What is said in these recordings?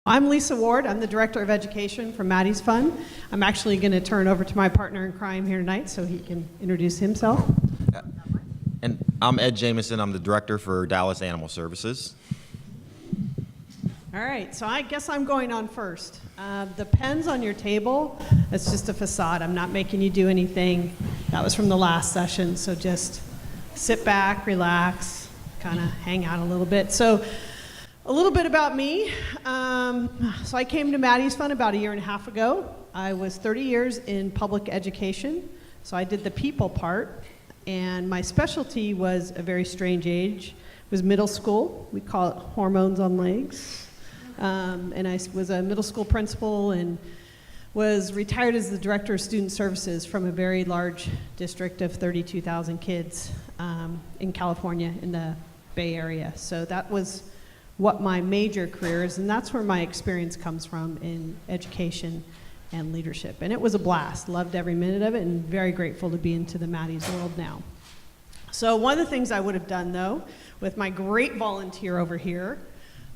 I'm Lisa Ward. I'm the Director of Education for Maddie's Fund. I'm actually going to turn over to my partner in crime here tonight so he can introduce himself. And I'm Ed Jamison. I'm the Director for Dallas Animal Services. All right, so I guess I'm going on first. The pens on your table, that's just a facade. I'm not making you do anything. That was from the last session, so just sit back, relax, kind of hang out a little bit. So a little bit about me. So I came to Maddie's Fund about 1.5 years ago. I was 30 years in public education, so I did the people part, and my specialty was a very strange age. It was middle school. We call it hormones on legs. And I was a middle school principal and was retired as the Director of Student Services from a very large district of 32,000 kids in California in the Bay Area. So that was what my major career is, and that's where my experience comes from in education and leadership. And it was a blast. Loved every minute of it, and very grateful to be into the Maddie's world now. So one of the things I would have done, though, with my great volunteer over here,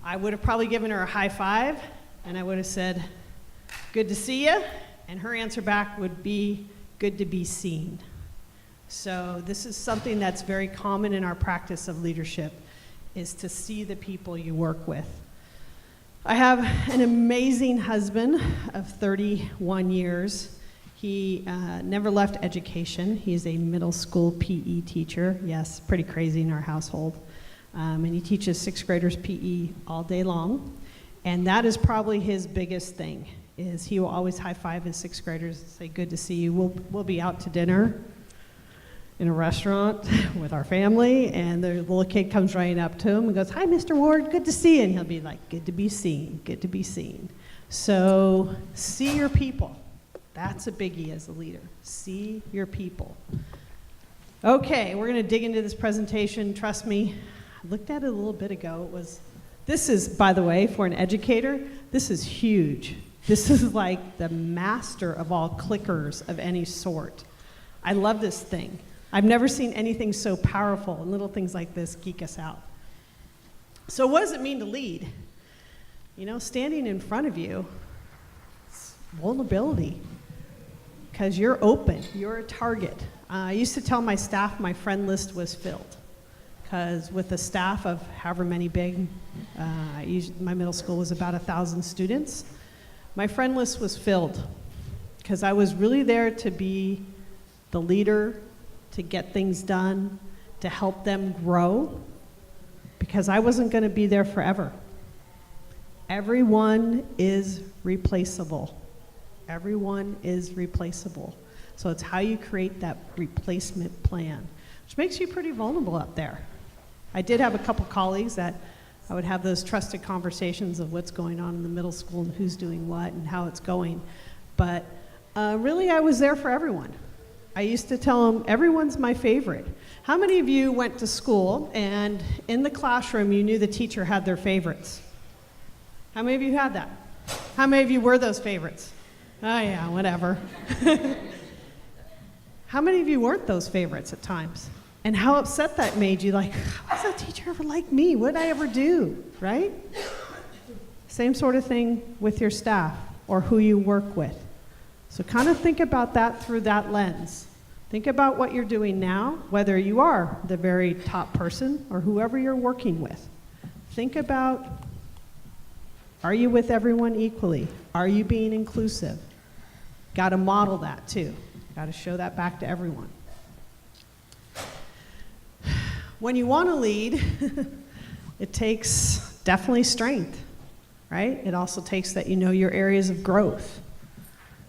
I would have probably given her a high five, and I would have said, "Good to see you," and her answer back would be, "Good to be seen." So this is something that's very common in our practice of leadership, is to see the people you work with. I have an amazing husband of 31 years. He never left education. He's a middle school PE teacher. Yes, pretty crazy in our household. And he teaches 6th graders PE all day long. And that is probably his biggest thing, is he will always high five his 6th graders and say, "Good to see you. We'll be out to dinner in a restaurant with our family," and the little kid comes running up to him and goes, "Hi, Mr. Ward, good to see you." And he'll be like, "Good to be seen, good to be seen." So see your people. That's a biggie as a leader. See your people. Okay, we're going to dig into this presentation. Trust me, I looked at it a little bit ago. This is, by the way, for an educator, this is huge. This is like the master of all clickers of any sort. I love this thing. I've never seen anything so powerful, and little things like this geek us out. So what does it mean to lead? You know, standing in front of you, it's vulnerability, because you're open, you're a target. I used to tell my staff my friend list was filled, because with a staff of however many big, my middle school was about 1,000 students, my friend list was filled, because I was really there to be the leader, to get things done, to help them grow, because I wasn't going to be there forever. Everyone is replaceable. Everyone is replaceable. So it's how you create that replacement plan, which makes you pretty vulnerable up there. I did have a couple colleagues that I would have those trusted conversations of what's going on in the middle school and who's doing what and how it's going. But really, I was there for everyone. I used to tell them, everyone's my favorite. How many of you went to school and in the classroom you knew the teacher had their favorites? How many of you had that? How many of you were those favorites? Oh yeah, whatever. How many of you weren't those favorites at times? And how upset that made you, like, how does that teacher ever like me? What did I ever do, right? Same sort of thing with your staff or who you work with. So kind of think about that through that lens. Think about what you're doing now, whether you are the very top person or whoever you're working with. Think about, are you with everyone equally? Are you being inclusive? Got to model that too. Got to show that back to everyone. When you want to lead, it takes definitely strength, right? It also takes that you know your areas of growth.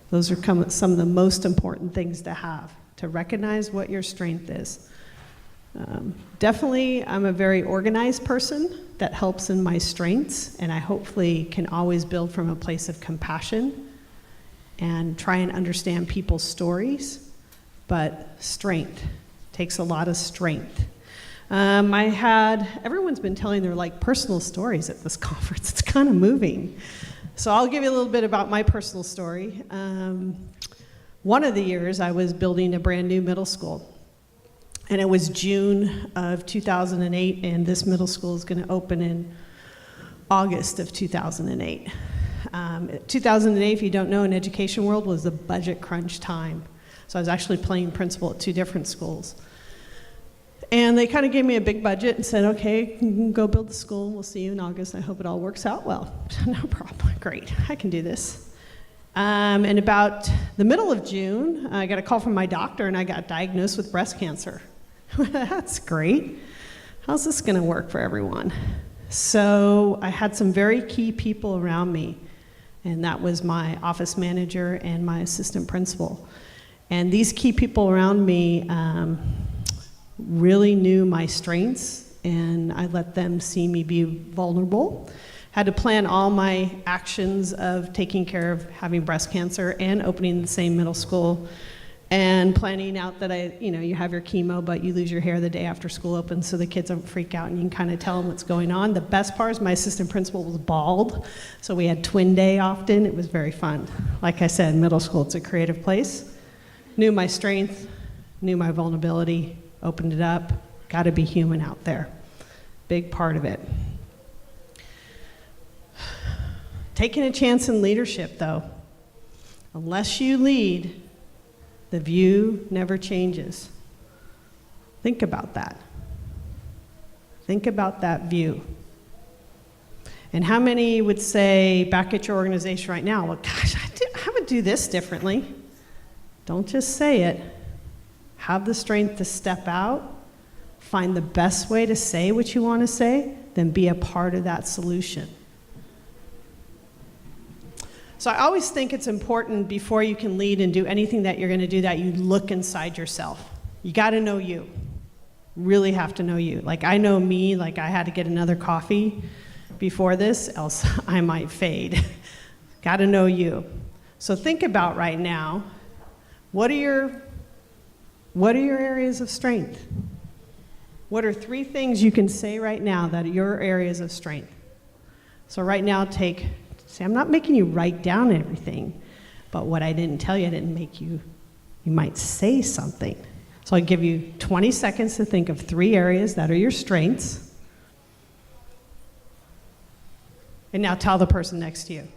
Those are some of the most important things to have, to recognize what your strength is. Definitely, I'm a very organized person. That helps in my strengths, and I hopefully can always build from a place of compassion and try and understand people's stories, but strength takes a lot of strength. Everyone's been telling their personal stories at this conference. It's kind of moving. So I'll give you a little bit about my personal story. One of the years I was building a brand new middle school, and it was June of 2008, and this middle school is going to open in August of 2008. 2008, if you don't know, in education world was the budget crunch time. So I was actually playing principal at 2 different schools. And they kind of gave me a big budget and said, okay, you can go build the school. We'll see you in August. I hope it all works out well. No problem. Great. I can do this. And about the middle of June, I got a call from my doctor, and I got diagnosed with breast cancer. That's great. How's this going to work for everyone? So I had some very key people around me, and that was my office manager and my assistant principal. And these key people around me really knew my strengths, and I let them see me be vulnerable. Had to plan all my actions of taking care of having breast cancer and opening the same middle school, and planning out that you have your chemo, but you lose your hair the day after school opens, so the kids don't freak out and you can kind of tell them what's going on. The best part is my assistant principal was bald, so we had twin day often. It was very fun. Like I said, middle school, it's a creative place. Knew my strength, knew my vulnerability, opened it up. Got to be human out there. Big part of it. Taking a chance in leadership, though. Unless you lead, the view never changes. Think about that. Think about that view. And how many would say back at your organization right now, well, gosh, I would do this differently. Don't just say it. Have the strength to step out, find the best way to say what you want to say, then be a part of that solution. So I always think it's important before you can lead and do anything that you're going to do that you look inside yourself. You got to know you. Really have to know you. Like I know me, like I had to get another coffee before this, else I might fade. Got to know you. So think about right now, what are your areas of strength? What are 3 things you can say right now that are your areas of strength? So right now See, I'm not making you write down everything, but what I didn't tell you, I didn't make you might say something. So I'll give you 20 seconds to think of 3 areas that are your strengths. And now tell the person next to you.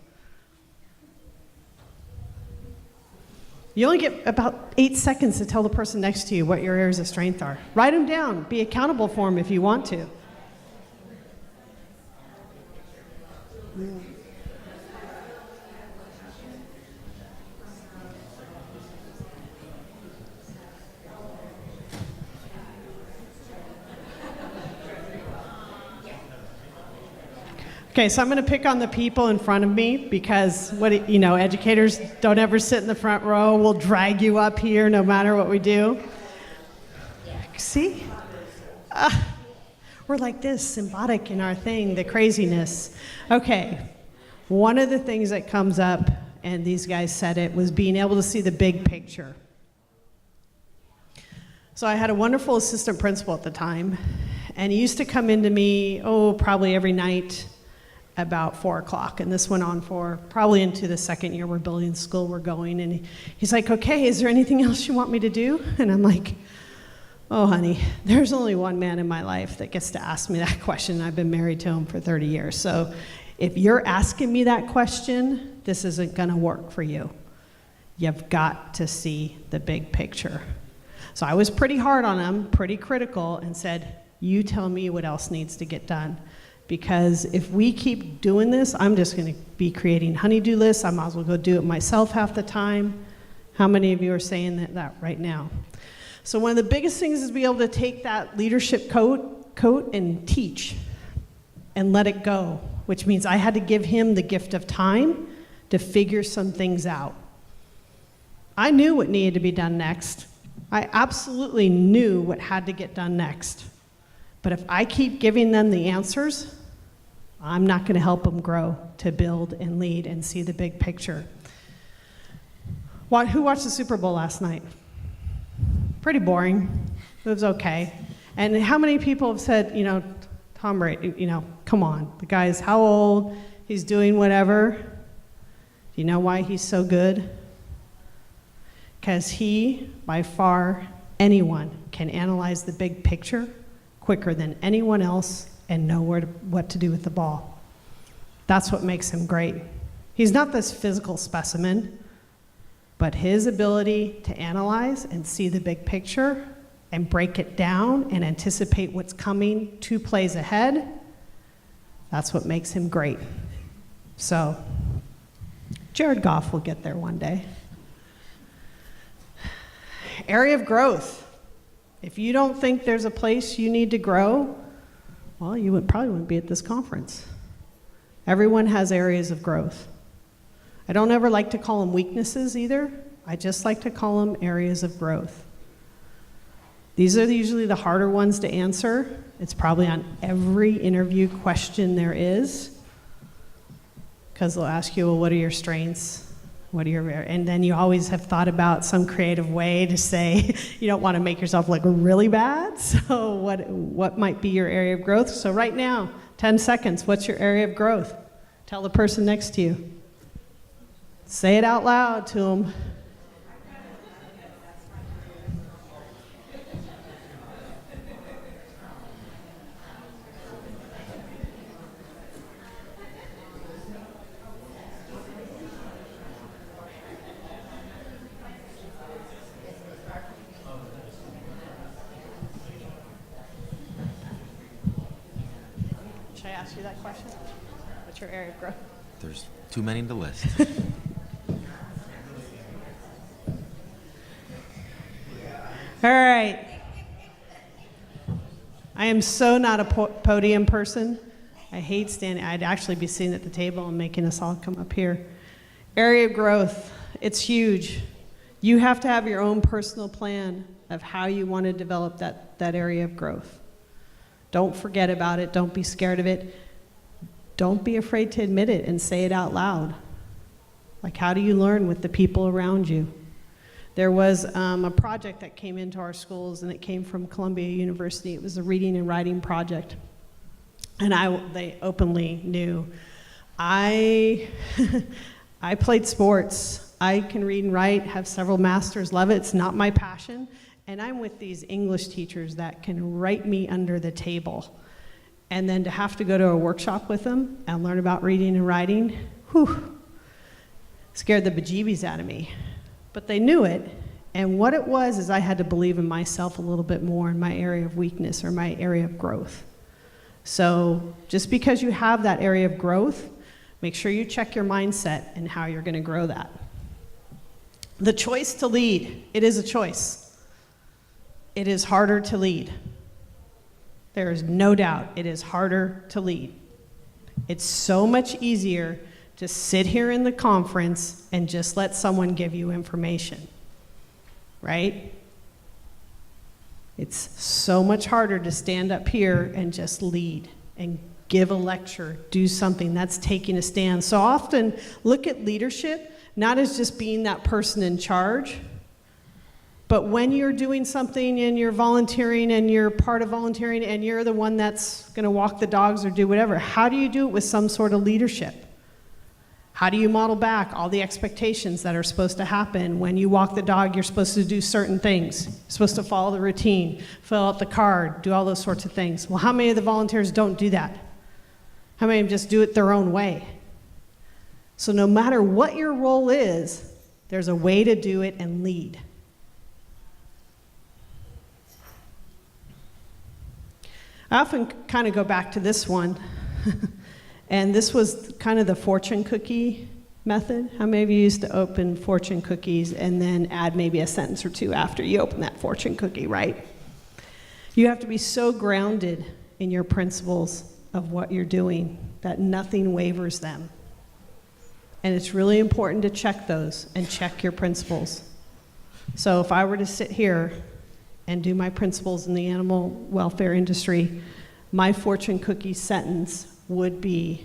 You only get about 8 seconds to tell the person next to you what your areas of strength are. Write them down. Be accountable for them if you want to. Okay, so I'm going to pick on the people in front of me because educators don't ever sit in the front row. We'll drag you up here no matter what we do. See? We're like this, symbolic in our thing, the craziness. Okay, one of the things that comes up, and these guys said it, was being able to see the big picture. So I had a wonderful assistant principal at the time, and he used to come into me, probably every night, about 4 o'clock, and this went on for probably into the second year we're building the school we're going, and he's like, okay, is there anything else you want me to do? And I'm like, oh honey, there's only one man in my life that gets to ask me that question. I've been married to him for 30 years, so if you're asking me that question, this isn't gonna work for you. You've got to see the big picture. So I was pretty hard on him, pretty critical, and said, you tell me what else needs to get done. Because if we keep doing this, I'm just going to be creating honey-do lists. I might as well go do it myself half the time. How many of you are saying that right now? So one of the biggest things is to be able to take that leadership coat and teach and let it go, which means I had to give him the gift of time to figure some things out. I knew what needed to be done next. I absolutely knew what had to get done next. But if I keep giving them the answers, I'm not going to help them grow to build and lead and see the big picture. Who watched the Super Bowl last night? Pretty boring. It was okay. And how many people have said, Tom Brady, come on. The guy's how old? He's doing whatever. Do you know why he's so good? Because he, by far, anyone can analyze the big picture quicker than anyone else and know what to do with the ball. That's what makes him great. He's not this physical specimen, but his ability to analyze and see the big picture and break it down and anticipate what's coming 2 plays ahead, that's what makes him great. So, Jared Goff will get there one day. Area of growth. If you don't think there's a place you need to grow, well, you probably wouldn't be at this conference. Everyone has areas of growth. I don't ever like to call them weaknesses either. I just like to call them areas of growth. These are usually the harder ones to answer. It's probably on every interview question there is, because they'll ask you, well, what are your strengths? What are your, and then you always have thought about some creative way to say, you don't want to make yourself look really bad, so what might be your area of growth? So right now, 10 seconds, what's your area of growth? Tell the person next to you. Say it out loud to them. Should I ask you that question? What's your area of growth? There's too many to list. All right. I am so not a podium person. I hate standing. I'd actually be sitting at the table and making us all come up here. Area of growth. It's huge. You have to have your own personal plan of how you want to develop that area of growth. Don't forget about it. Don't be scared of it. Don't be afraid to admit it and say it out loud. Like, how do you learn with the people around you? There was a project that came into our schools, and it came from Columbia University. It was a reading and writing project. And they openly knew. I played sports. I can read and write, have several masters, love it. It's not my passion. And I'm with these English teachers that can write me under the table. And then to have to go to a workshop with them and learn about reading and writing, scared the bejeebies out of me. But they knew it, and what it was is I had to believe in myself a little bit more in my area of weakness or my area of growth. So just because you have that area of growth, make sure you check your mindset and how you're going to grow that. The choice to lead, it is a choice. It is harder to lead. There is no doubt it is harder to lead. It's so much easier to sit here in the conference and just let someone give you information, right? It's so much harder to stand up here and just lead and give a lecture, do something. That's taking a stand. So often look at leadership not as just being that person in charge, but when you're doing something and you're volunteering and you're part of volunteering and you're the one that's going to walk the dogs or do whatever, how do you do it with some sort of leadership? How do you model back all the expectations that are supposed to happen? When you walk the dog, you're supposed to do certain things. You're supposed to follow the routine, fill out the card, do all those sorts of things. Well, how many of the volunteers don't do that? How many of them just do it their own way? So no matter what your role is, there's a way to do it and lead. I often kind of go back to this one. And this was kind of the fortune cookie method. How many of you used to open fortune cookies and then add maybe a sentence or two after you open that fortune cookie, right? You have to be so grounded in your principles of what you're doing that nothing wavers them. And it's really important to check those and check your principles. So if I were to sit here and do my principles in the animal welfare industry, my fortune cookie sentence would be,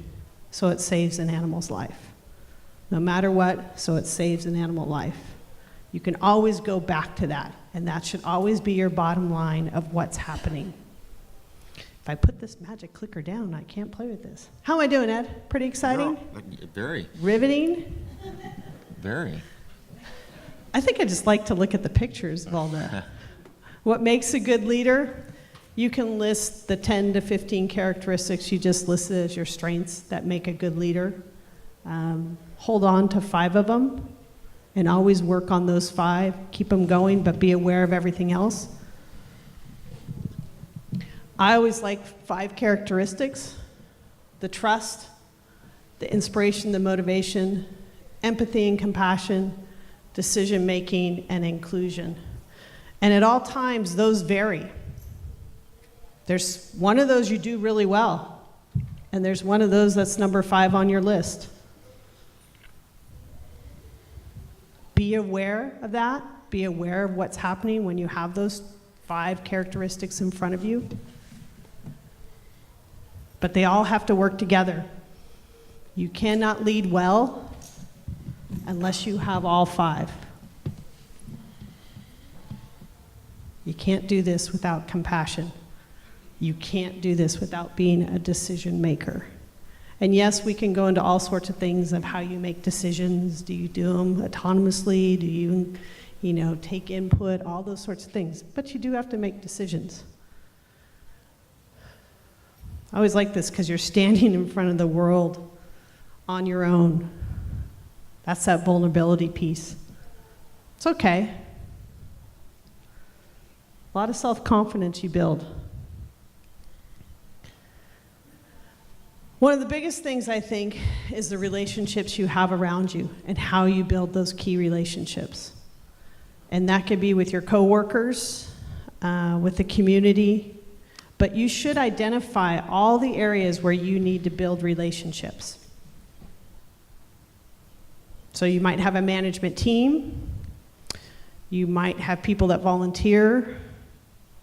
so it saves an animal's life. No matter what, so it saves an animal life. You can always go back to that, and that should always be your bottom line of what's happening. If I put this magic clicker down, I can't play with this. How am I doing, Ed? Pretty exciting? Very. Riveting? Very. I think I just like to look at the pictures of all that. What makes a good leader? You can list the 10 to 15 characteristics you just listed as your strengths that make a good leader. Hold on to 5 of them and always work on those 5. Keep them going, but be aware of everything else. I always like 5 characteristics: the trust, the inspiration, the motivation, empathy and compassion, decision-making, and inclusion. And at all times, those vary. There's one of those you do really well, and there's one of those that's number 5 on your list. Be aware of that. Be aware of what's happening when you have those 5 characteristics in front of you. But they all have to work together. You cannot lead well unless you have all 5. You can't do this without compassion. You can't do this without being a decision maker. And yes, we can go into all sorts of things of how you make decisions. Do you do them autonomously? Do you, take input? All those sorts of things. But you do have to make decisions. I always like this because you're standing in front of the world on your own. That's that vulnerability piece. It's okay. A lot of self-confidence you build. One of the biggest things, I think, is the relationships you have around you and how you build those key relationships. And that could be with your coworkers, with the community, but you should identify all the areas where you need to build relationships. So you might have a management team, you might have people that volunteer,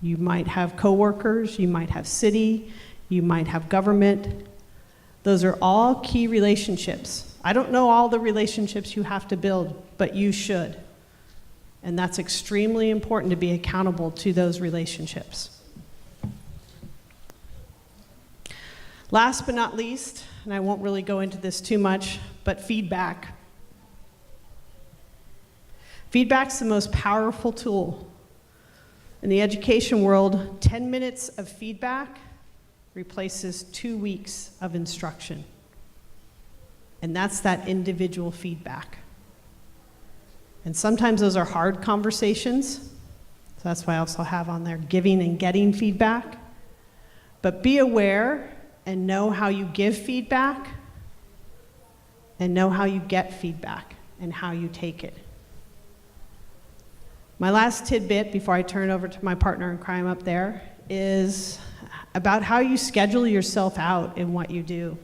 you might have coworkers, you might have city, you might have government. Those are all key relationships. I don't know all the relationships you have to build, but you should. And that's extremely important to be accountable to those relationships. Last but not least, and I won't really go into this too much, but feedback. Feedback's the most powerful tool. In the education world, 10 minutes of feedback replaces 2 weeks of instruction. And that's that individual feedback. And sometimes those are hard conversations. So that's why I also have on there giving and getting feedback. But be aware and know how you give feedback and know how you get feedback and how you take it. My last tidbit before I turn it over to my partner in crime up there is about how you schedule yourself out in what you do.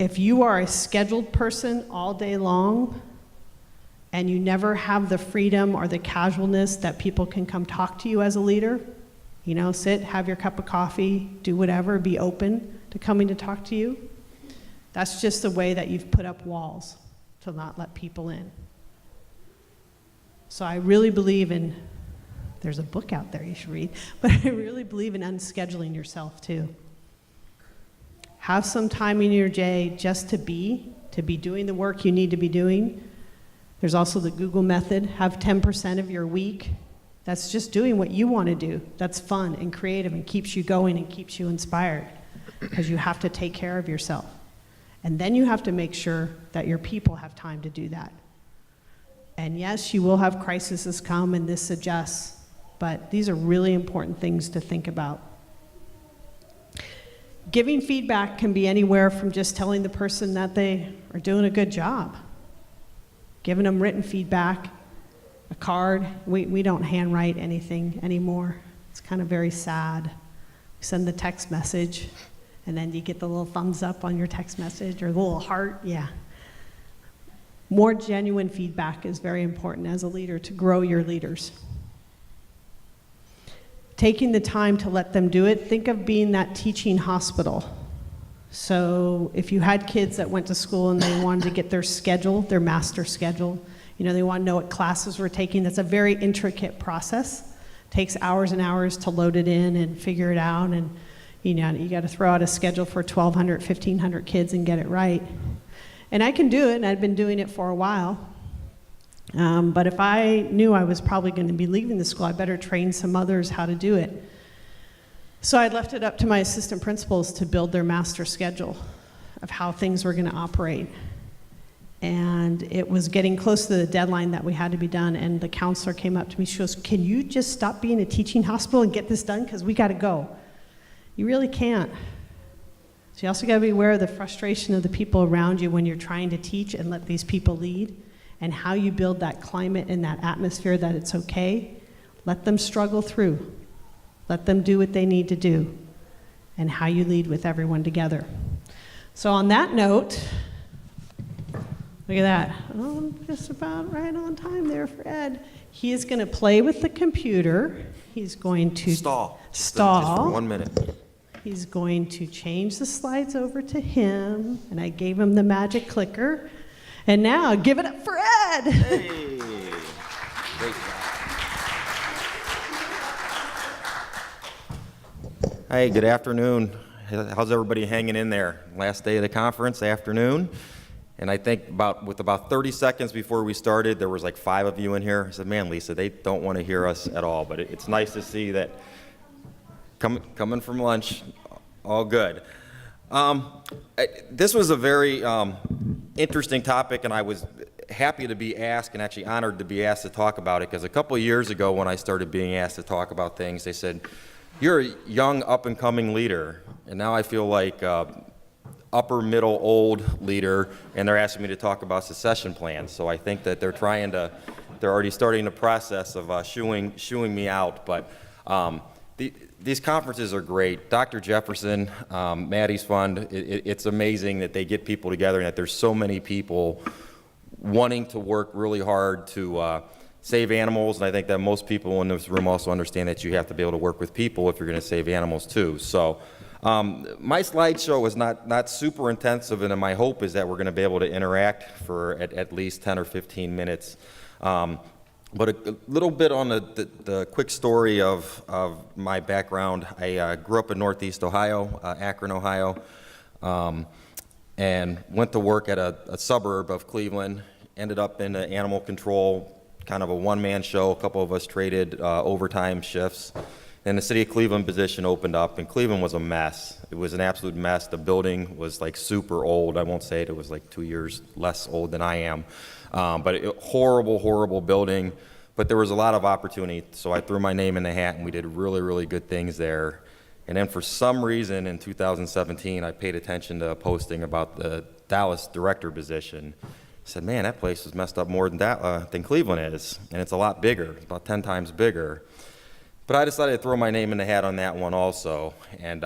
If you are a scheduled person all day long and you never have the freedom or the casualness that people can come talk to you as a leader, sit, have your cup of coffee, do whatever, be open to coming to talk to you, that's just the way that you've put up walls to not let people in. So I really believe in, there's a book out there you should read, but I really believe in unscheduling yourself too. Have some time in your day just to be doing the work you need to be doing. There's also the Google method. Have 10% of your week that's just doing what you want to do. That's fun and creative and keeps you going and keeps you inspired, because you have to take care of yourself. And then you have to make sure that your people have time to do that. And yes, you will have crises come and this adjusts, but these are really important things to think about. Giving feedback can be anywhere from just telling the person that they are doing a good job, giving them written feedback, a card. We don't handwrite anything anymore. It's kind of very sad. We send the text message, and then you get the little thumbs up on your text message or the little heart. Yeah. More genuine feedback is very important as a leader to grow your leaders. Taking the time to let them do it, think of being that teaching hospital. So if you had kids that went to school and they wanted to get their schedule, their master schedule, they want to know what classes we're taking, that's a very intricate process. It takes hours and hours to load it in and figure it out, and you got to throw out a schedule for 1,200, 1,500 kids and get it right. And I can do it, and I've been doing it for a while. But if I knew I was probably going to be leaving the school, I better train some others how to do it. So I left it up to my assistant principals to build their master schedule. of how things were going to operate. And it was getting close to the deadline that we had to be done, and the counselor came up to me, she goes, can you just stop being a teaching hospital and get this done, because we got to go. You really can't. So you also got to be aware of the frustration of the people around you when you're trying to teach and let these people lead, and how you build that climate and that atmosphere that it's okay. Let them struggle through. Let them do what they need to do, and how you lead with everyone together. So on that note, look at that. Oh, just about right on time there for Ed. He is going to play with the computer. He's going to Stall. Just stall. for 1 minute. He's going to change the slides over to him, and I gave him the magic clicker. And now, give it up for Ed. Hey. Great job. Hey, good afternoon. How's everybody hanging in there? Last day of the conference, afternoon. And I think with about 30 seconds before we started, there was like 5 of you in here. I said, man, Lisa, they don't want to hear us at all. But it's nice to see that coming from lunch, all good. This was a very interesting topic, and I was happy to be asked, and actually honored to be asked to talk about it, because a couple of years ago when I started being asked to talk about things, they said, you're a young, up-and-coming leader. And now I feel like upper, middle, old leader, and they're asking me to talk about succession plans. So I think that they're already starting the process of shooing me out. But these conferences are great. Dr. Jefferson, Maddie's fund, it's amazing that they get people together and that there's so many people wanting to work really hard to save animals. And I think that most people in this room also understand that you have to be able to work with people if you're going to save animals too. So my slideshow was not super intensive, and my hope is that we're going to be able to interact for at least 10 or 15 minutes. But a little bit on the quick story of my background. I grew up in Northeast Ohio, Akron, Ohio, and went to work at a suburb of Cleveland. Ended up in animal control, kind of a one-man show. A couple of us traded overtime shifts. And the city of Cleveland position opened up, and Cleveland was a mess. It was an absolute mess. The building was like super old. I won't say it. It was like 2 years less old than I am. But horrible, horrible building. But there was a lot of opportunity, so I threw my name in the hat, and we did really, really good things there. And then for some reason in 2017, I paid attention to a posting about the Dallas director position. I said, man, that place is messed up more than Cleveland is, and it's a lot bigger, it's about 10 times bigger. But I decided to throw my name in the hat on that one also, and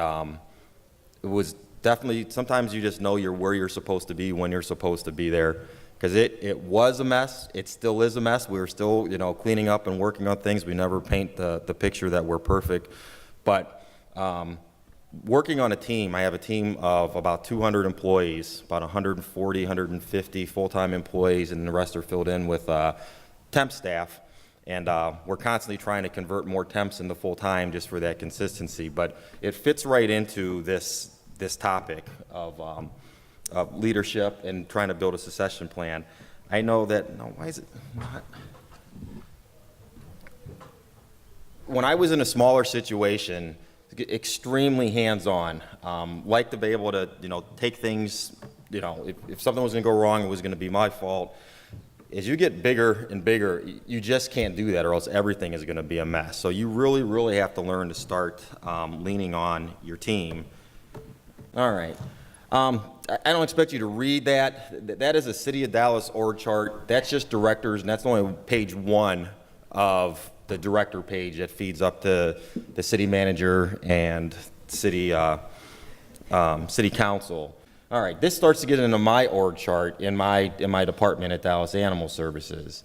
it was definitely, sometimes you just know where you're supposed to be when you're supposed to be there, because it was a mess. It still is a mess. We were still, cleaning up and working on things. We never paint the picture that we're perfect, but working on a team, I have a team of about 200 employees, about 140, 150 full-time employees, and the rest are filled in with temp staff. And we're constantly trying to convert more temps into full-time just for that consistency. But it fits right into this topic of leadership and trying to build a succession plan. I know that, no, why is it not? When I was in a smaller situation, extremely hands-on, like to be able to, take things, if something was going to go wrong, it was going to be my fault. As you get bigger and bigger, you just can't do that, or else everything is going to be a mess. So you really, really have to learn to start leaning on your team. All right. I don't expect you to read that. That is a City of Dallas org chart. That's just directors, and that's only page 1 of the director page that feeds up to the city manager and city council. All right, this starts to get into my org chart in my department at Dallas Animal Services.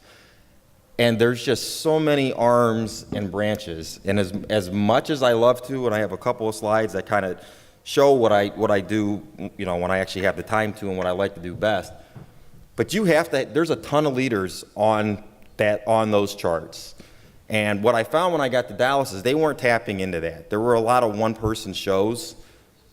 And there's just so many arms and branches. And as much as I love to, and I have a couple of slides that kind of show what I do, when I actually have the time to and what I like to do best. But you have to, there's a ton of leaders on those charts. And what I found when I got to Dallas is they weren't tapping into that. There were a lot of one-person shows.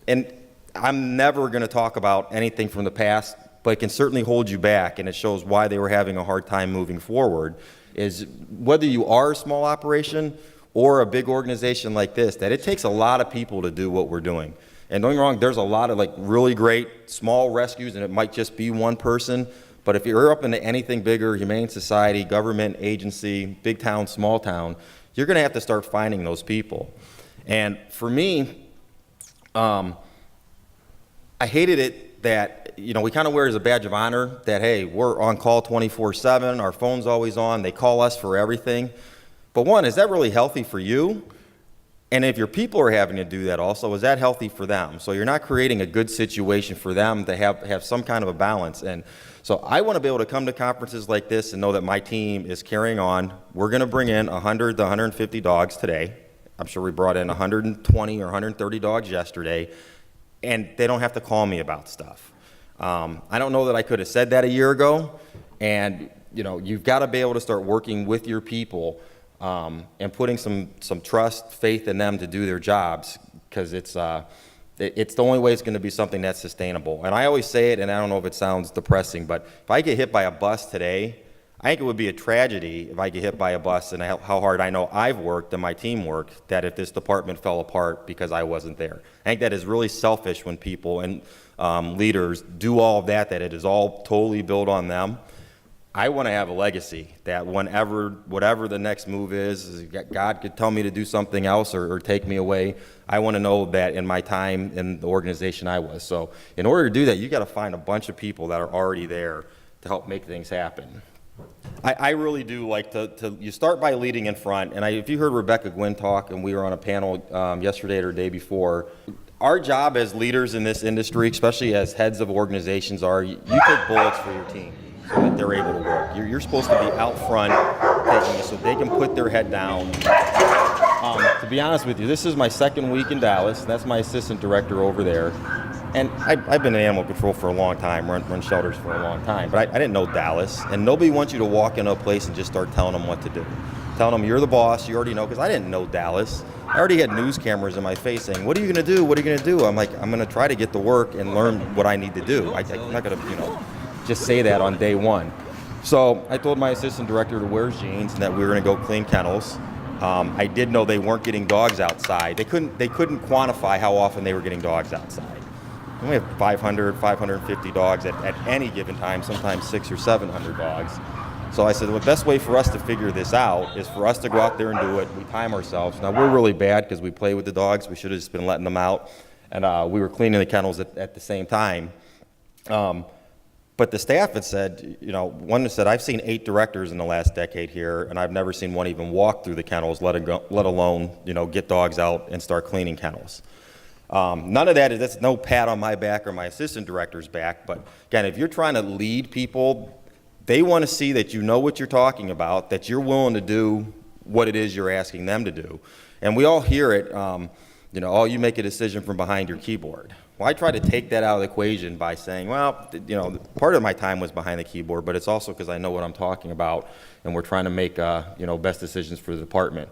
And I'm never going to talk about anything from the past, but it can certainly hold you back, and it shows why they were having a hard time moving forward, is whether you are a small operation or a big organization like this, that it takes a lot of people to do what we're doing. And don't get me wrong, there's a lot of like really great small rescues, and it might just be one person. But if you're up into anything bigger, humane society, government agency, big town, small town, you're going to have to start finding those people. And for me, I hated it that, we kind of wear it as a badge of honor that, hey, we're on call 24/7, our phone's always on, they call us for everything. But one, is that really healthy for you? And if your people are having to do that also, is that healthy for them? So you're not creating a good situation for them to have some kind of a balance. And so I want to be able to come to conferences like this and know that my team is carrying on. We're going to bring in 100 to 150 dogs today. I'm sure we brought in 120 or 130 dogs yesterday, and they don't have to call me about stuff. I don't know that I could have said that a year ago, and you've got to be able to start working with your people and putting some trust, faith in them to do their jobs, because it's the only way it's going to be something that's sustainable. And I always say it, and I don't know if it sounds depressing, but if I get hit by a bus today, I think it would be a tragedy if I get hit by a bus and how hard I know I've worked and my team worked, that if this department fell apart because I wasn't there. I think that is really selfish when people and leaders do all of that it is all totally built on them. I want to have a legacy that whatever the next move is, God could tell me to do something else or take me away. I want to know that in my time in the organization I was. So in order to do that, you got to find a bunch of people that are already there to help make things happen. I really do like you start by leading in front. And if you heard Rebecca Gwynn talk, and we were on a panel yesterday or the day before, our job as leaders in this industry, especially as heads of organizations, you take bullets for your team so that they're able to work. You're supposed to be out front taking it so they can put their head down. To be honest with you, this is my second week in Dallas. That's my assistant director over there. And I've been in animal control for a long time, run shelters for a long time, but I didn't know Dallas. And nobody wants you to walk into a place and just start telling them what to do. Telling them you're the boss, you already know, because I didn't know Dallas. I already had news cameras in my face saying, what are you going to do? What are you going to do? I'm like, I'm going to try to get to work and learn what I need to do. I'm not going to, just say that on day one. So I told my assistant director to wear jeans and that we were going to go clean kennels. I did know they weren't getting dogs outside. They couldn't quantify how often they were getting dogs outside. And we have 500, 550 dogs at any given time, sometimes 600 or 700 dogs. So I said, well, the best way for us to figure this out is for us to go out there and do it. We time ourselves. Now, we're really bad because we play with the dogs. We should have just been letting them out. And we were cleaning the kennels at the same time. But the staff had said, one said, I've seen 8 directors in the last decade here, and I've never seen one even walk through the kennels, let alone, get dogs out and start cleaning kennels. None of that's no pat on my back or my assistant director's back, but again, if you're trying to lead people, they want to see that you know what you're talking about, that you're willing to do what it is you're asking them to do. And we all hear it, you make a decision from behind your keyboard. Well, I try to take that out of the equation by saying, well, part of my time was behind the keyboard, but it's also because I know what I'm talking about, and we're trying to make, best decisions for the department.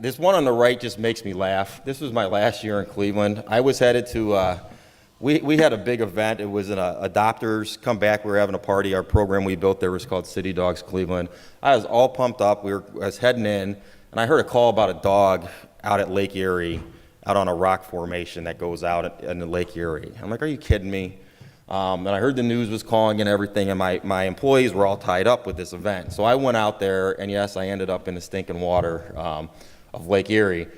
This one on the right just makes me laugh. This was my last year in Cleveland. I was headed to, we had a big event. It was an adopters come back. We were having a party. Our program we built there was called City Dogs Cleveland. I was all pumped up. I was heading in, and I heard a call about a dog out at Lake Erie, out on a rock formation that goes out in the Lake Erie. I'm like, are you kidding me? And I heard the news was calling and everything, and my employees were all tied up with this event. So I went out there, and yes, I ended up in the stinking water of Lake Erie.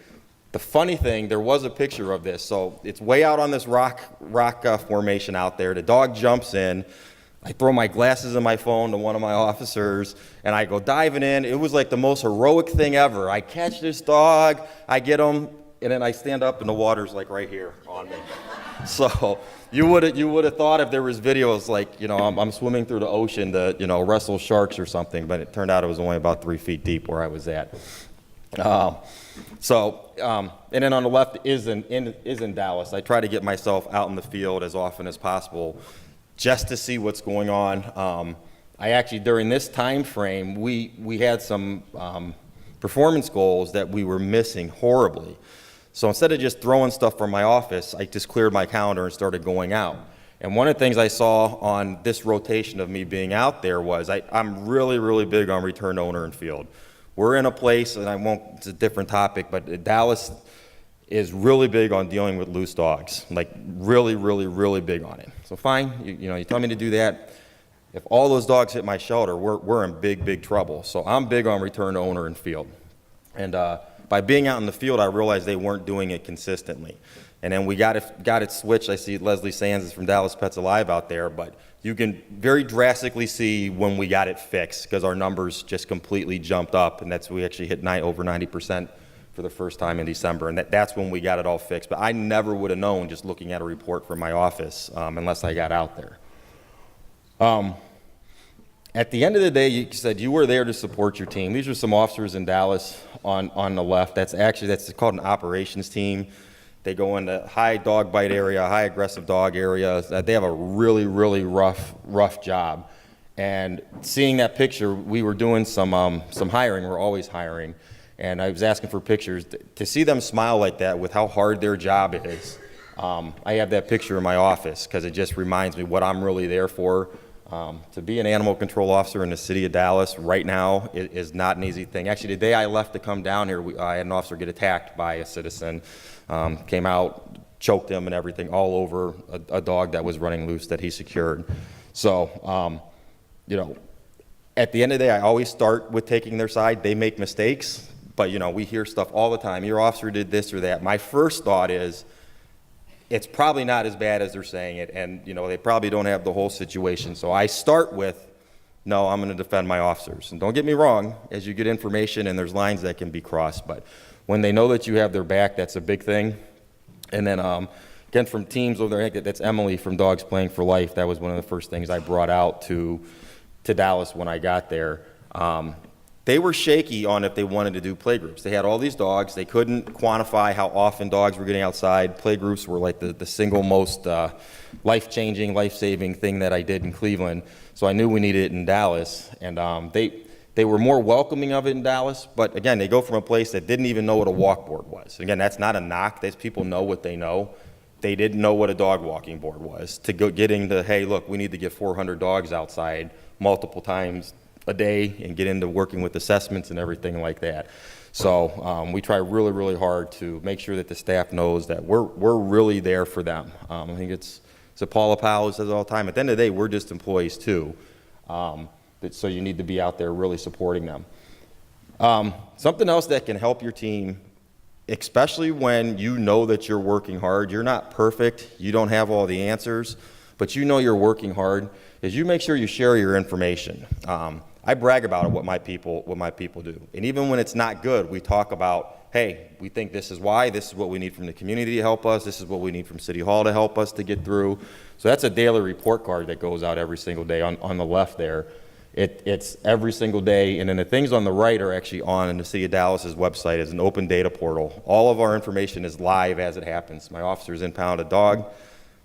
The funny thing, there was a picture of this. So it's way out on this rock formation out there. The dog jumps in. I throw my glasses and my phone to one of my officers, and I go diving in. It was like the most heroic thing ever. I catch this dog, I get him, and then I stand up, and the water's like right here on me. So you would have thought if there was videos like, I'm swimming through the ocean to, wrestle sharks or something, but it turned out it was only about 3 feet deep where I was at. And then on the left is in Dallas. I try to get myself out in the field as often as possible just to see what's going on. I actually, during this time frame, we had some performance goals that we were missing horribly. So instead of just throwing stuff from my office, I just cleared my calendar and started going out. And one of the things I saw on this rotation of me being out there was I'm really, really big on return to owner and field. We're in a place, and it's a different topic, but Dallas, is really big on dealing with loose dogs, like really, really, really big on it. So fine, you tell me to do that. If all those dogs hit my shelter, we're in big, big trouble. So I'm big on return to owner and field. And by being out in the field, I realized they weren't doing it consistently. And then we got it switched. I see Leslie Sands is from Dallas Pets Alive out there, but you can very drastically see when we got it fixed because our numbers just completely jumped up, and we actually hit over 90% for the first time in December, and that's when we got it all fixed. But I never would have known just looking at a report from my office unless I got out there. At the end of the day, you said you were there to support your team. These are some officers in Dallas on the left. That's called an operations team. They go into high dog bite area, high aggressive dog area. They have a really, really rough job. And seeing that picture, we were doing some hiring. We're always hiring. And I was asking for pictures. To see them smile like that with how hard their job is, I have that picture in my office because it just reminds me what I'm really there for. To be an animal control officer in the city of Dallas right now is not an easy thing. Actually, the day I left to come down here, I had an officer get attacked by a citizen. Came out, choked him and everything all over a dog that was running loose that he secured. So, at the end of the day, I always start with taking their side. They make mistakes, but, we hear stuff all the time. Your officer did this or that. My first thought is, it's probably not as bad as they're saying it, and, they probably don't have the whole situation. So I start with, no, I'm going to defend my officers. And don't get me wrong, as you get information and there's lines that can be crossed, but when they know that you have their back, that's a big thing. And then, again, from teams over there, that's Emily from Dogs Playing for Life. That was one of the first things I brought out to Dallas when I got there. They were shaky on if they wanted to do playgroups. They had all these dogs. They couldn't quantify how often dogs were getting outside. Playgroups were like the single most life-changing, life-saving thing that I did in Cleveland. So I knew we needed it in Dallas. And they were more welcoming of it in Dallas. But again, they go from a place that didn't even know what a walkboard was. Again, that's not a knock. These people know what they know. They didn't know what a dog walking board was. To go getting to, hey, look, we need to get 400 dogs outside multiple times a day and get into working with assessments and everything like that. So we try really, really hard to make sure that the staff knows that we're really there for them. I think it's Paula Powell who says it all the time. At the end of the day, we're just employees too. So you need to be out there really supporting them. Something else that can help your team, especially when you know that you're working hard, you're not perfect, you don't have all the answers, but you know you're working hard, is you make sure you share your information. I brag about it, what my people do. And even when it's not good, we talk about, hey, we think this is why, this is what we need from the community to help us, this is what we need from City Hall to help us to get through. So that's a daily report card that goes out every single day on the left there. It's every single day, and then the things on the right are actually on the City of Dallas's website as an open data portal. All of our information is live as it happens. My officers impound a dog.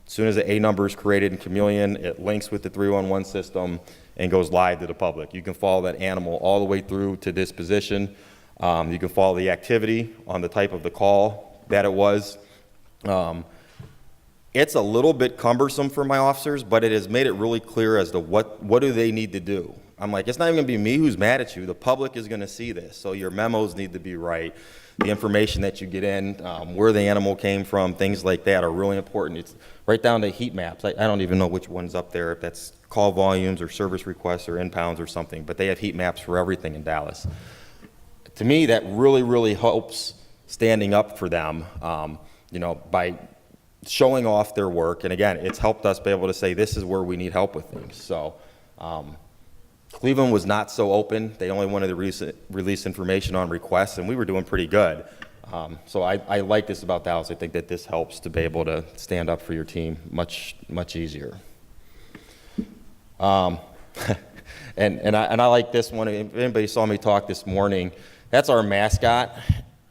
As soon as the A number is created in Chameleon, it links with the 311 system and goes live to the public. You can follow that animal all the way through to disposition. You can follow the activity on the type of the call that it was. It's a little bit cumbersome for my officers, but it has made it really clear as to what do they need to do. I'm like, it's not even going to be me who's mad at you. The public is going to see this, so your memos need to be right. The information that you get in, where the animal came from, things like that are really important. It's right down to heat maps. I don't even know which one's up there, if that's call volumes or service requests or impounds or something, but they have heat maps for everything in Dallas. To me, that really, really helps standing up for them, by showing off their work. And again, it's helped us be able to say, this is where we need help with things. So Cleveland was not so open. They only wanted to release information on requests, and we were doing pretty good. So I like this about Dallas. I think that this helps to be able to stand up for your team much, much easier. And I like this one. If anybody saw me talk this morning, that's our mascot.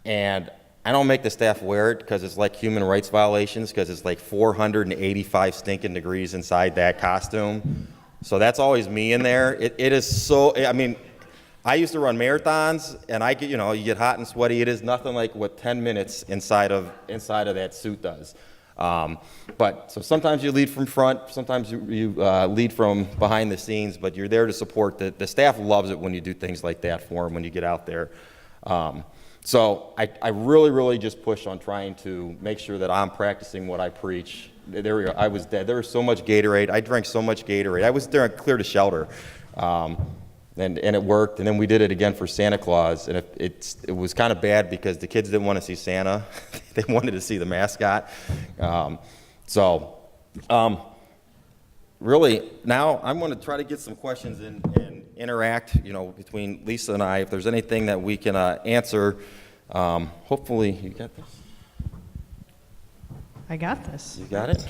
And I don't make the staff wear it because it's like human rights violations, because it's like 485 stinking degrees inside that costume. So that's always me in there. It is so, I used to run marathons, and I get, you get hot and sweaty. It is nothing like what 10 minutes inside of that suit does. But so sometimes you lead from front, sometimes you lead from behind the scenes, but you're there to support. The staff loves it when you do things like that for them when you get out there. So I really, really just push on trying to make sure that I'm practicing what I preach. There we go. I was dead. There was so much Gatorade. I drank so much Gatorade. I was there clear to shelter. And it worked. And then we did it again for Santa Claus. And it was kind of bad because the kids didn't want to see Santa. They wanted to see the mascot. Really, now I'm going to try to get some questions and interact, between Lisa and I. If there's anything that we can answer, hopefully, you got this? I got this. You got it?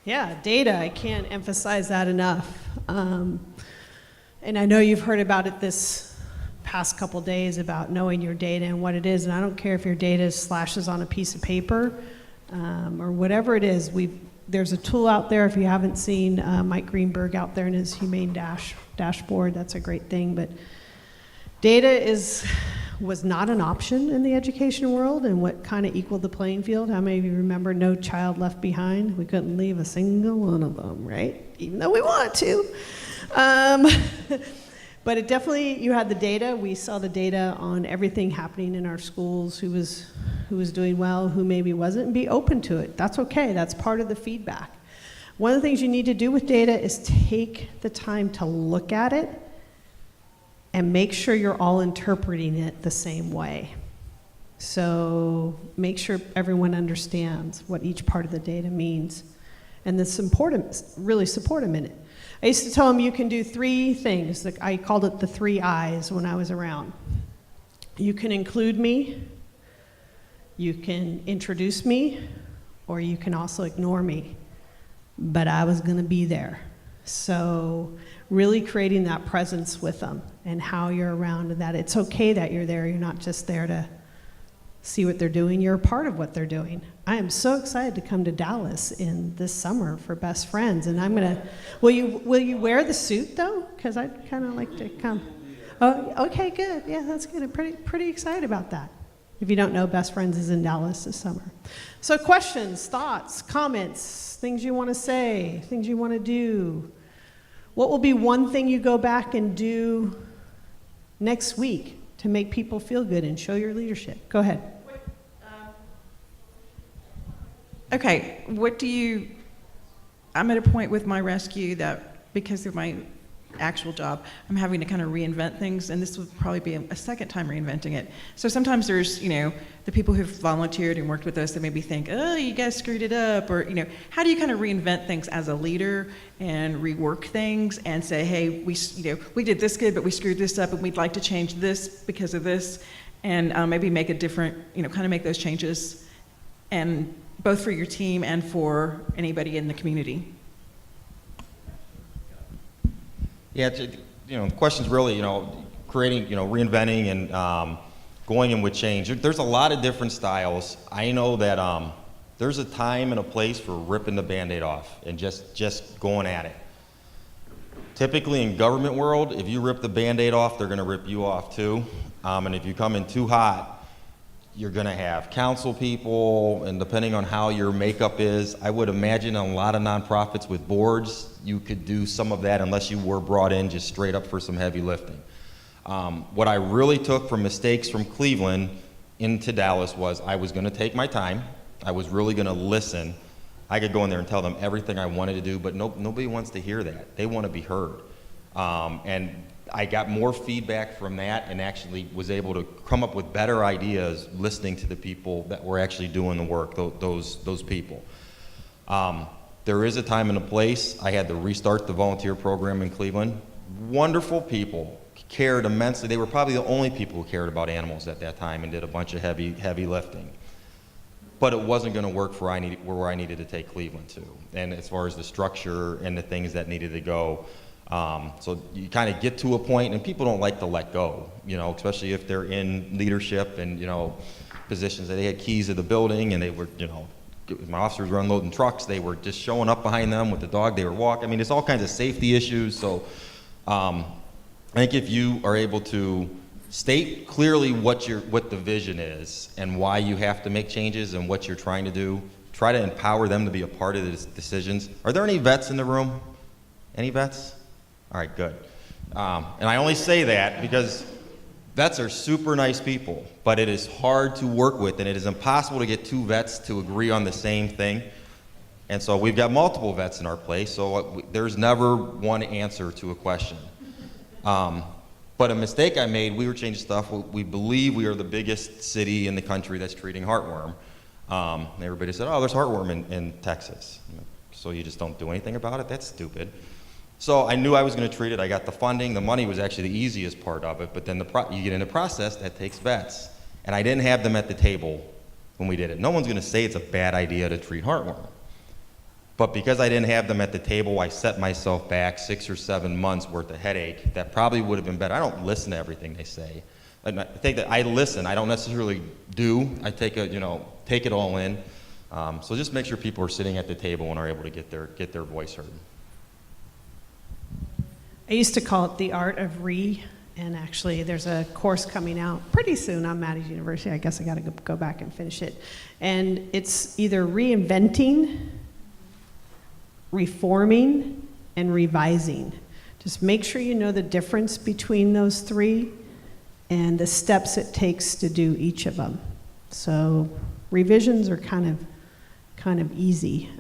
Yeah, data, I can't emphasize that enough. And I know you've heard about it this past couple days about knowing your data and what it is, and I don't care if your data is slashes on a piece of paper or whatever it is. There's a tool out there, if you haven't seen Mike Greenberg out there in his Humane dashboard, that's a great thing. But data was not an option in the education world, and what kind of equaled the playing field. How many of you remember No Child Left Behind? We couldn't leave a single one of them, right? Even though we wanted to. But it definitely, you had the data. We saw the data on everything happening in our schools, who was doing well, who maybe wasn't, and be open to it. That's okay. That's part of the feedback. One of the things you need to do with data is take the time to look at it and make sure you're all interpreting it the same way. So make sure everyone understands what each part of the data means. And really support them in it. I used to tell them you can do three things. I called it the 3 I's when I was around. You can include me, you can introduce me, or you can also ignore me. But I was gonna be there. So really creating that presence with them and how you're around, and that it's okay that you're there. You're not just there to see what they're doing, you're a part of what they're doing. I am so excited to come to Dallas in this summer for Best Friends, and will you wear the suit though? Because I'd kind of like to come. Oh, okay, good. Yeah, that's good. I'm pretty excited about that. If you don't know, Best Friends is in Dallas this summer. So questions, thoughts, comments, things you want to say, things you want to do. What will be one thing you go back and do next week to make people feel good and show your leadership? Go ahead. Okay, I'm at a point with my rescue that because of my actual job, I'm having to kind of reinvent things, and this would probably be a second time reinventing it. So sometimes there's, the people who've volunteered and worked with us that maybe think, oh, you guys screwed it up, or, how do you kind of reinvent things as a leader and rework things and say, hey, we did this good, but we screwed this up, and we'd like to change this because of this, and maybe make a different, kind of make those changes, and both for your team and for anybody in the community. Yeah, the question's really, creating, reinventing and going in with change. There's a lot of different styles. I know that there's a time and a place for ripping the Band-Aid off and just going at it. Typically in government world, if you rip the Band-Aid off, they're gonna rip you off too. And if you come in too hot, you're gonna have council people, and depending on how your makeup is, I would imagine a lot of nonprofits with boards, you could do some of that unless you were brought in just straight up for some heavy lifting. What I really took from mistakes from Cleveland into Dallas was I was gonna take my time, I was really gonna listen. I could go in there and tell them everything I wanted to do, but nobody wants to hear that. They wanna be heard. And I got more feedback from that and actually was able to come up with better ideas listening to the people that were actually doing the work, those people. There is a time and a place. I had to restart the volunteer program in Cleveland. Wonderful people, cared immensely. They were probably the only people who cared about animals at that time and did a bunch of heavy lifting. But it wasn't gonna work for where I needed to take Cleveland to. And as far as the structure and the things that needed to go, so you kind of get to a point, and people don't like to let go, especially if they're in leadership and, positions that they had keys to the building and they were, my officers were unloading trucks, they were just showing up behind them with the dog, they were walking. I mean, there's all kinds of safety issues. So I think if you are able to state clearly what the vision is and why you have to make changes and what you're trying to do, try to empower them to be a part of the decisions. Are there any vets in the room? Any vets? All right, good. And I only say that because Vets are super nice people, but it is hard to work with, and it is impossible to get two vets to agree on the same thing. And so we've got multiple vets in our place, so there's never one answer to a question. But a mistake I made, we were changing stuff. We believe we are the biggest city in the country that's treating heartworm. And everybody said, oh, there's heartworm in Texas. So you just don't do anything about it? That's stupid. So I knew I was going to treat it. I got the funding. The money was actually the easiest part of it. But then you get in the process, that takes vets. And I didn't have them at the table when we did it. No one's going to say it's a bad idea to treat heartworm. But because I didn't have them at the table, I set myself back 6 or 7 months worth of headache that probably would have been better. I don't listen to everything they say. I think that I listen. I don't necessarily do. I take it all in. So just make sure people are sitting at the table and are able to get their voice heard. I used to call it the Art of Rhee, and actually there's a course coming out pretty soon on Maddie's University. I guess I got to go back and finish it. And it's either reinventing, reforming, and revising. Just make sure you know the difference between those three and the steps it takes to do each of them. So revisions are kind of easy.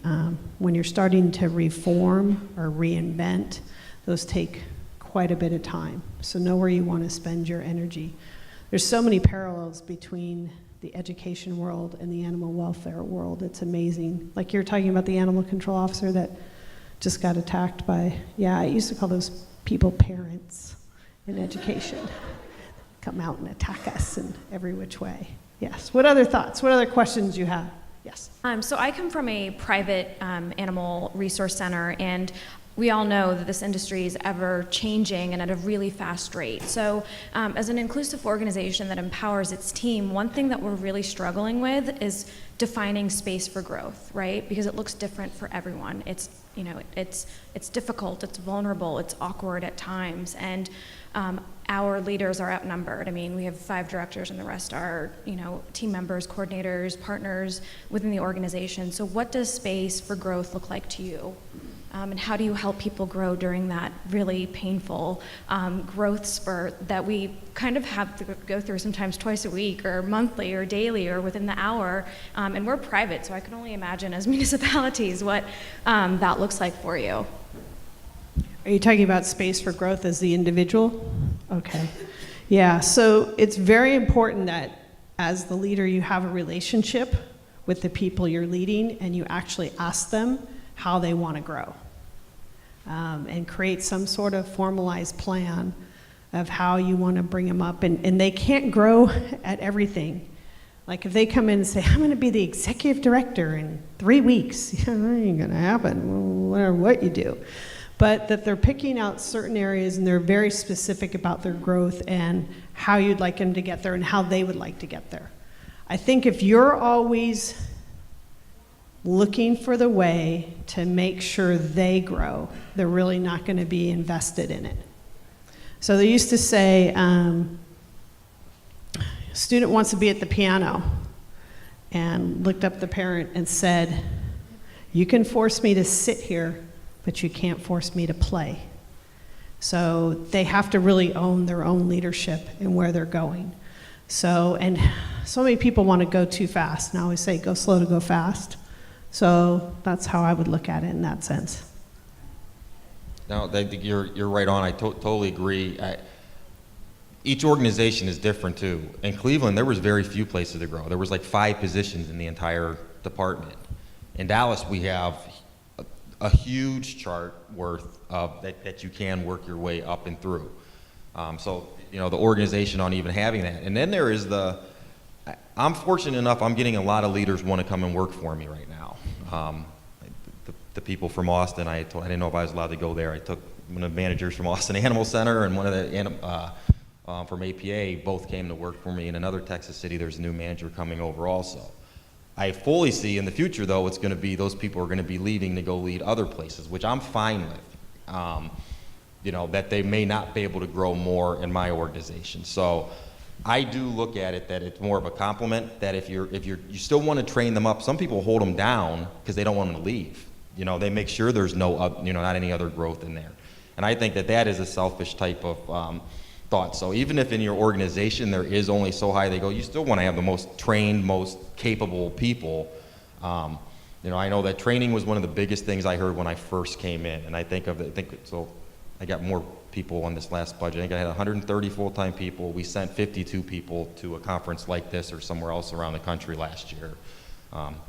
When you're starting to reform or reinvent, those take quite a bit of time. So know where you want to spend your energy. There's so many parallels between the education world and the animal welfare world. It's amazing. Like you're talking about the animal control officer that just got attacked by, I used to call those people parents in education. Come out and attack us in every which way. Yes. What other thoughts? What other questions you have? Yes. So I come from a private animal resource center, and we all know that this industry is ever changing and at a really fast rate. So as an inclusive organization that empowers its team, one thing that we're really struggling with is defining space for growth, right? Because it looks different for everyone. It's difficult, it's vulnerable, it's awkward at times, and our leaders are outnumbered. I mean, we have 5 directors and the rest are, team members, coordinators, partners within the organization. So what does space for growth look like to you? And how do you help people grow during that really painful growth spurt that we kind of have to go through sometimes twice a week or monthly or daily or within the hour? And we're private, so I can only imagine as municipalities what that looks like for you. Are you talking about space for growth as the individual? Okay. Yeah, so it's very important that as the leader you have a relationship with the people you're leading and you actually ask them how they want to grow, and create some sort of formalized plan of how you want to bring them up. And they can't grow at everything. Like if they come in and say, I'm going to be the executive director in 3 weeks, that ain't going to happen, no matter what you do. But that they're picking out certain areas and they're very specific about their growth and how you'd like them to get there and how they would like to get there. I think if you're always looking for the way to make sure they grow, they're really not going to be invested in it. So they used to say, a student wants to be at the piano, and looked up the parent and said, you can force me to sit here, but you can't force me to play. So they have to really own their own leadership and where they're going. So, and so many people want to go too fast. And I always say, go slow to go fast. So that's how I would look at it in that sense. No, you're right on. I totally agree. Each organization is different too. In Cleveland, there was very few places to grow. There was like 5 positions in the entire department. In Dallas, we have a huge chart worth of that you can work your way up and through. So the organization on even having that. And then there is I'm fortunate enough, I'm getting a lot of leaders want to come and work for me right now. The people from Austin, I didn't know if I was allowed to go there. I took one of the managers from Austin Animal Center and one of the from APA, both came to work for me. In another Texas city, there's a new manager coming over also. I fully see in the future, though, it's going to be those people are going to be leaving to go lead other places, which I'm fine with. That they may not be able to grow more in my organization. So I do look at it that it's more of a compliment, that if you still want to train them up, some people hold them down because they don't want them to leave. They make sure there's not any other growth in there. And I think that is a selfish type of thought so. Even if in your organization there is only so high they go, you still want to have the most trained, most capable people. I know that training was one of the biggest things I heard when I first came in, and I got more people on this last budget. I think I had 130 full-time people. We sent 52 people to a conference like this or somewhere else around the country last year.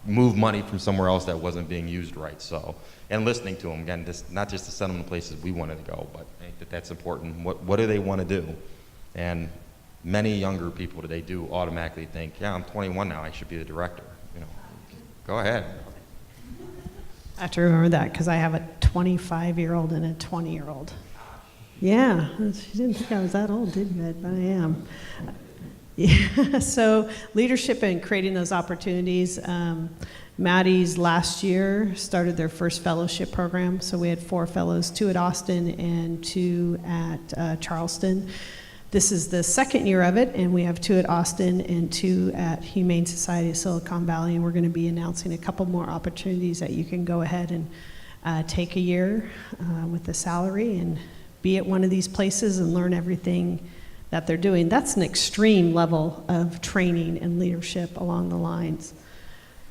Move money from somewhere else that wasn't being used right. So, and listening to them again, not just to send them to places we wanted to go, but I think that's important. What do they want to do? And many younger people today do automatically think, yeah, I'm 21 now, I should be the director. Go ahead. I have to remember that because I have a 25-year-old and a 20-year-old. Yeah, she didn't think I was that old, did you? But I am. Yeah, so leadership and creating those opportunities. Maddie's last year started their first fellowship program. So we had 4 fellows, 2 at Austin and 2 at Charleston. This is the second year of it, and we have 2 at Austin and 2 at Humane Society of Silicon Valley, and we're going to be announcing a couple more opportunities that you can go ahead and take a year with the salary and be at one of these places and learn everything that they're doing. That's an extreme level of training and leadership along the lines.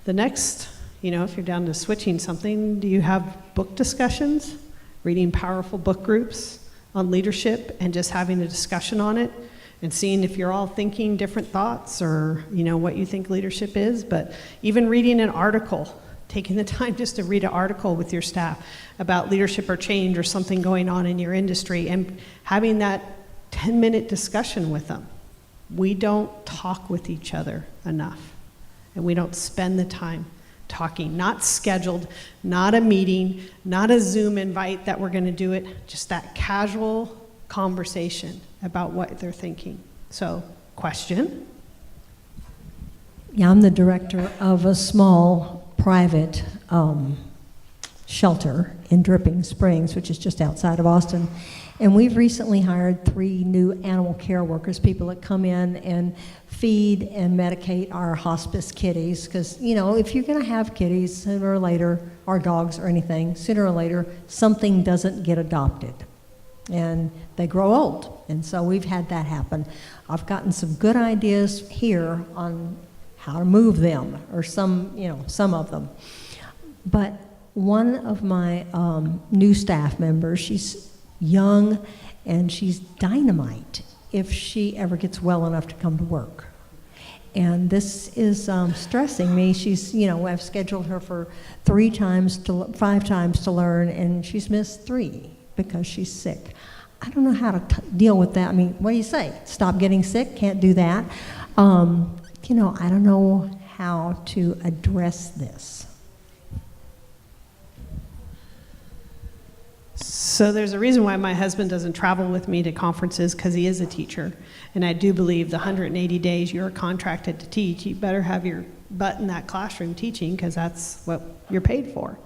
The next, if you're down to switching something, do you have book discussions, reading powerful book groups on leadership and just having a discussion on it and seeing if you're all thinking different thoughts or, what you think leadership is? But even reading an article, taking the time just to read an article with your staff about leadership or change or something going on in your industry and having that 10-minute discussion with them. We don't talk with each other enough, and we don't spend the time talking, not scheduled, not a meeting, not a Zoom invite that we're going to do it, just that casual conversation about what they're thinking. So, question? Yeah, I'm the director of a small private shelter in Dripping Springs, which is just outside of Austin. And we've recently hired 3 new animal care workers, people that come in and feed and medicate our hospice kitties. Because, if you're going to have kitties sooner or later, or dogs or anything, sooner or later, something doesn't get adopted. And they grow old. And so we've had that happen. I've gotten some good ideas here on how to move them, or some of them. But one of my new staff members, she's young and she's dynamite if she ever gets well enough to come to work. And this is stressing me. She's, I've scheduled her for 5 times to learn, and she's missed 3 because she's sick. I don't know how to deal with that. I mean, what do you say? Stop getting sick? Can't do that. I don't know how to address this. So there's a reason why my husband doesn't travel with me to conferences, because he is a teacher. And I do believe the 180 days you're contracted to teach, you better have your butt in that classroom teaching, because that's what you're paid for.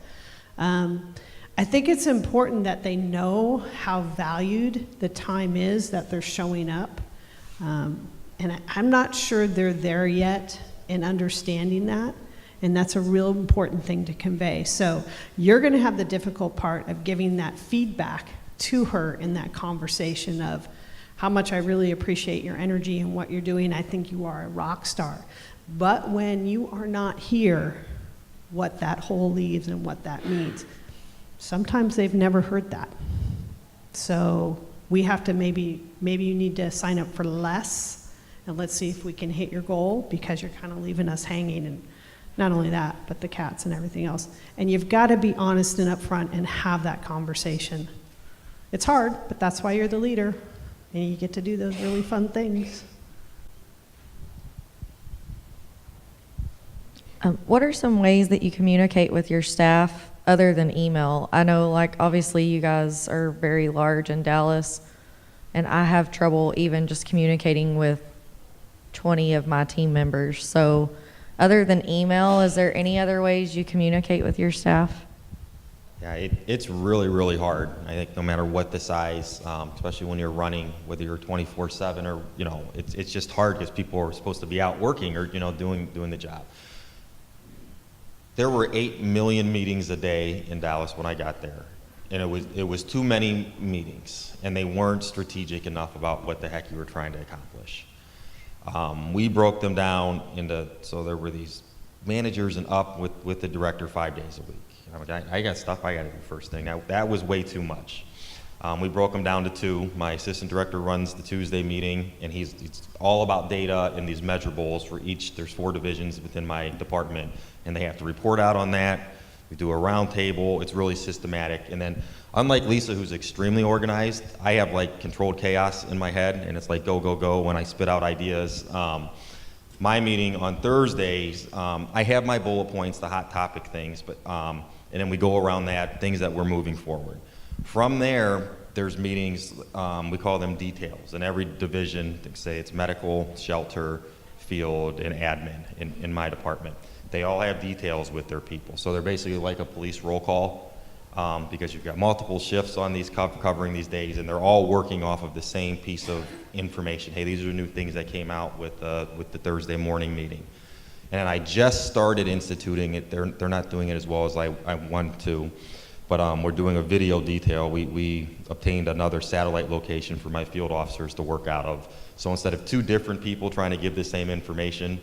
I think it's important that they know how valued the time is that they're showing up. And I'm not sure they're there yet in understanding that. And that's a real important thing to convey. So you're going to have the difficult part of giving that feedback to her in that conversation of how much I really appreciate your energy and what you're doing. I think you are a rock star. But when you are not here, what that hole leaves and what that means. Sometimes they've never heard that. So we have to maybe you need to sign up for less, and let's see if we can hit your goal, because you're kind of leaving us hanging. And not only that, but the cats and everything else. And you've got to be honest and upfront and have that conversation. It's hard, but that's why you're the leader, and you get to do those really fun things. What are some ways that you communicate with your staff other than email? I know, obviously you guys are very large in Dallas, and I have trouble even just communicating with 20 of my team members. So other than email, is there any other ways you communicate with your staff? Yeah, it's really, really hard. I think no matter what the size, especially when you're running, whether you're 24/7 or, it's just hard because people are supposed to be out working or, doing the job. There were 8 million meetings a day in Dallas when I got there. and it was too many meetings, and they weren't strategic enough about what the heck you were trying to accomplish. We broke them down into, so there were these managers and up with the director 5 days a week. I got stuff I got to do first thing. That was way too much. We broke them down to 2. My assistant director runs the Tuesday meeting, and he's all about data and these measurables for each. There's 4 divisions within my department, and they have to report out on that. We do a round table. It's really systematic. And then, unlike Lisa, who's extremely organized, I have like controlled chaos in my head, and it's like go, go, go when I spit out ideas. My meeting on Thursdays, I have my bullet points, the hot topic things, but and then we go around that, things that we're moving forward. From there, there's meetings, we call them details, and every division, say it's medical, shelter, field, and admin in my department. They all have details with their people. So they're basically like a police roll call, because you've got multiple shifts on these covering these days, and they're all working off of the same piece of information. Hey, these are new things that came out with the Thursday morning meeting. And I just started instituting it. They're not doing it as well as I want to, but we're doing a video detail. We obtained another satellite location for my field officers to work out of. So instead of 2 different people trying to give the same information,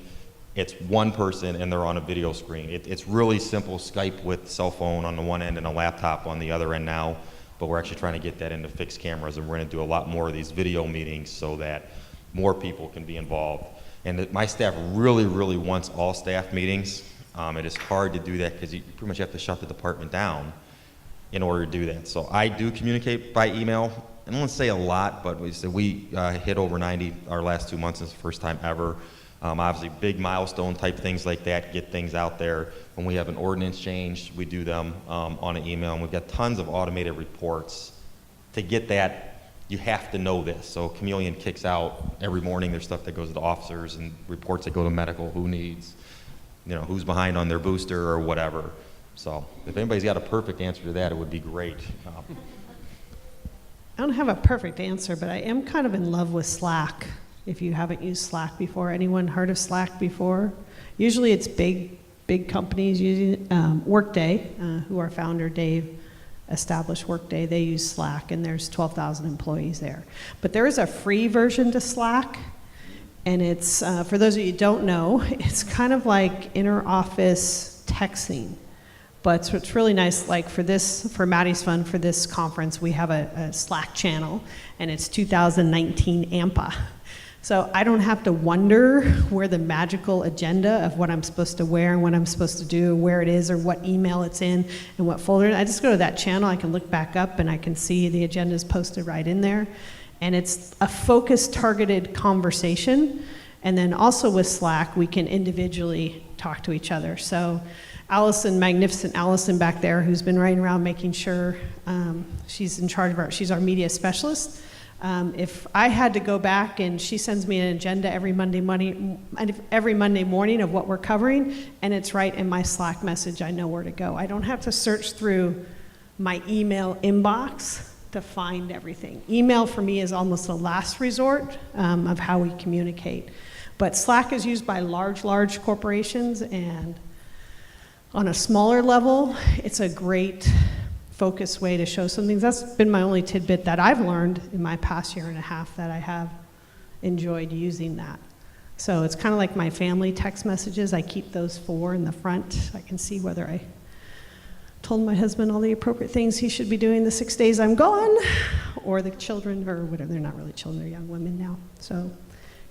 it's 1 person and they're on a video screen. It's really simple Skype with cell phone on the one end and a laptop on the other end now, but we're actually trying to get that into fixed cameras, and we're going to do a lot more of these video meetings so that more people can be involved. And my staff really, really wants all staff meetings. It is hard to do that because you pretty much have to shut the department down in order to do that. So I do communicate by email. I don't want to say a lot, but we hit over 90 our last 2 months. It's the first time ever. Obviously, big milestone type things like that, get things out there. When we have an ordinance change, we do them on an email, and we've got tons of automated reports. To get that, you have to know this. So Chameleon kicks out every morning. There's stuff that goes to the officers and reports that go to medical, who needs, who's behind on their booster or whatever. So if anybody's got a perfect answer to that, it would be great. I don't have a perfect answer, but I am kind of in love with Slack. If you haven't used Slack before, anyone heard of Slack before? Usually it's big companies using Workday, who our founder Dave established Workday. They use Slack, and there's 12,000 employees there. But there is a free version to Slack, and it's, for those of you who don't know, it's kind of like inter-office texting. But what's really nice, like for Maddie's Fund, for this conference, we have a Slack channel, and it's 2019 AMPA. So I don't have to wonder where the magical agenda of what I'm supposed to wear and what I'm supposed to do, where it is, or what email it's in, and what folder. I just go to that channel, I can look back up, and I can see the agenda is posted right in there. And it's a focused, targeted conversation. And then also with Slack, we can individually talk to each other. So Allison, magnificent Allison back there, who's been running around making sure she's in charge of she's our media specialist. If I had to go back, and she sends me an agenda every Monday morning of what we're covering, and it's right in my Slack message, I know where to go. I don't have to search through my email inbox to find everything. Email for me is almost a last resort of how we communicate. But Slack is used by large corporations, and on a smaller level, it's a great focused way to show some things. That's been my only tidbit that I've learned in my past year and a half, that I have enjoyed using that. So it's kind of like my family text messages. I keep those 4 in the front. I can see whether I told my husband all the appropriate things he should be doing the 6 days I'm gone, or the children, or whatever. They're not really children, they're young women now. So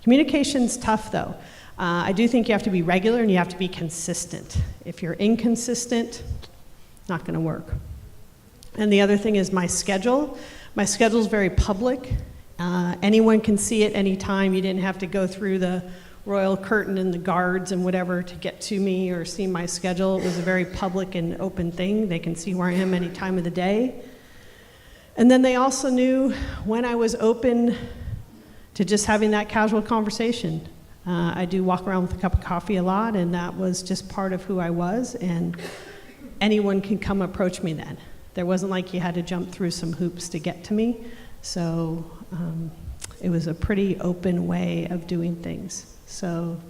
communication's tough, though. I do think you have to be regular and you have to be consistent. If you're inconsistent, not going to work. And the other thing is my schedule. My schedule is very public. Anyone can see it anytime. You didn't have to go through the royal curtain and the guards and whatever to get to me or see my schedule. It was a very public and open thing. They can see where I am any time of the day. And then they also knew when I was open to just having that casual conversation. I do walk around with a cup of coffee a lot, and that was just part of who I was, and anyone can come approach me then. There wasn't like you had to jump through some hoops to get to me. So it was a pretty open way of doing things. So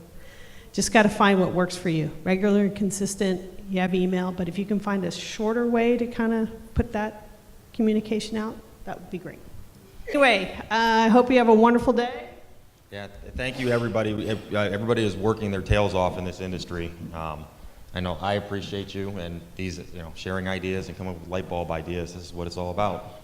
just got to find what works for you. Regular and consistent, you have email, but if you can find a shorter way to kind of put that communication out, that would be great. Anyway, I hope you have a wonderful day. Yeah, thank you, everybody. Everybody is working their tails off in this industry. I know I appreciate you and these, sharing ideas and coming up with light bulb ideas. This is what it's all about.